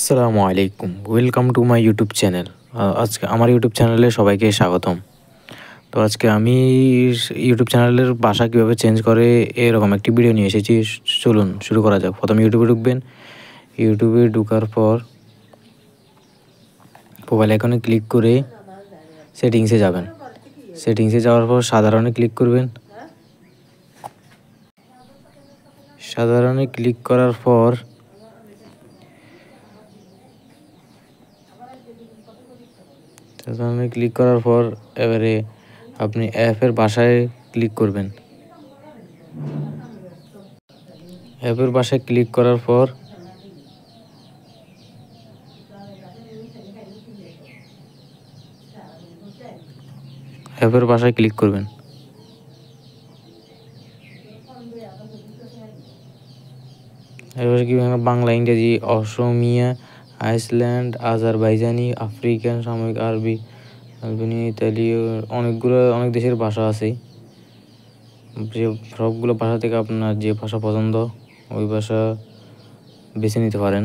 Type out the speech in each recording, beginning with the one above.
আসসালামু আলাইকুম, welcome to my YouTube channel. আজকে আমার ইউটিউব চ্যানেলে সবাইকে স্বাগতম। তো আজকে আমি ইউটিউব চ্যানেলের ভাষা কীভাবে চেঞ্জ করে এরকম একটি ভিডিও নিয়ে এসেছি। চলুন শুরু করা যাক। প্রথমে ইউটিউবে ঢুকবেন। ইউটিউবে ঢোকার পর মোবাইল আইকনে ক্লিক করে সেটিংসে যাবেন। সেটিংসে যাওয়ার পর সাধারণে ক্লিক করবেন। সাধারণে ক্লিক করার পর এবারে আপনি অ্যাপের ভাষায় ক্লিক করবেন। অ্যাপের ভাষায় ক্লিক করার পর অ্যাপের ভাষায় ক্লিক করবেন। এবার কি বাংলা, ইংরেজি, অসমিয়া, আইসল্যান্ড, আজারবাইজানি, আফ্রিকান, সাময়িক, আরবি, আলবেনিয়া, ইতালীয়, অনেক দেশের ভাষা আছে। যে সবগুলো ভাষা থেকে আপনার যে ভাষা পছন্দ ওই ভাষা বেছে নিতে পারেন।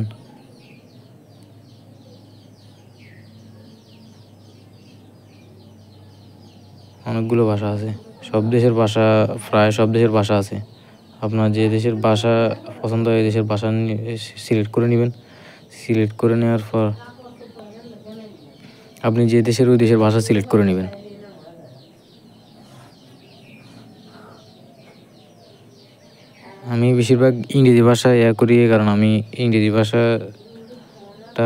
অনেকগুলো ভাষা আছে, প্রায় সব দেশের ভাষা আছে। আপনার যে দেশের ভাষা পছন্দ হয় এই দেশের ভাষা সিলেক্ট করে নেবেন। সিলেক্ট করে নেওয়ার পর আপনি যে দেশের ওই দেশের ভাষা সিলেক্ট করে নেবেন। আমি বেশিরভাগ ইংরেজি ভাষা করি, কারণ আমি ইংরেজি ভাষাটা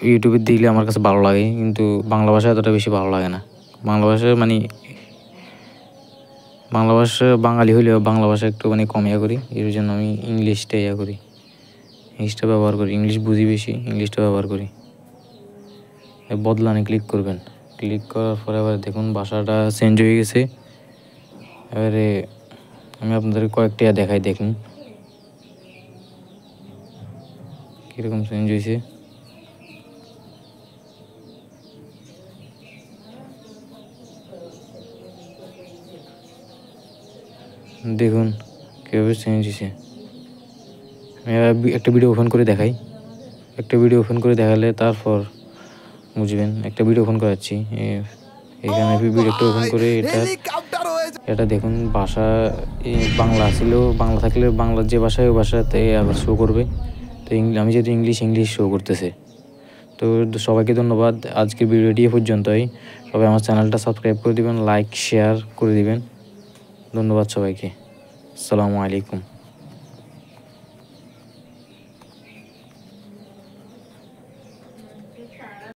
ইউটিউবে দিলে আমার কাছে ভালো লাগে, কিন্তু বাংলা ভাষা এতটা বেশি ভালো লাগে না। বাংলা ভাষা বাঙালি হইলেও বাংলা ভাষা একটু কম করি, এর জন্য আমি ইংলিশটা করি, ইংলিশটা ব্যবহার করি। ইংলিশ বুঝি বেশি, ইংলিশটা ব্যবহার করি। বদলানে ক্লিক করবেন। ক্লিক করার পরে এবার দেখুন ভাষাটা চেঞ্জ হয়ে গেছে। এবারে আমি আপনাদের কয়েকটা দেখাই, দেখুন কীরকম চেঞ্জ হয়েছে। দেখুন কীভাবে চেঞ্জ হয়েছে। আমি একটা ভিডিও ওপেন করে দেখাই। একটা ভিডিও ওপেন করে দেখালে তারপর বুঝবেন। একটা ভিডিও ওপেন করাচ্ছি। এখানে ভিডিওটা ওপেন করে এটা দেখুন। ভাষা বাংলা ছিল, বাংলা থাকলে বাংলার যে ভাষা ওই ভাষাতে আবার শো করবে। তো আমি যেহেতু ইংলিশ শো করতেছে। তো সবাইকে ধন্যবাদ। আজকের ভিডিওটি এ পর্যন্তই। সবাই আমার চ্যানেলটা সাবস্ক্রাইব করে দিবেন, লাইক শেয়ার করে দিবেন। ধন্যবাদ সবাইকে। আসসালামু আলাইকুম।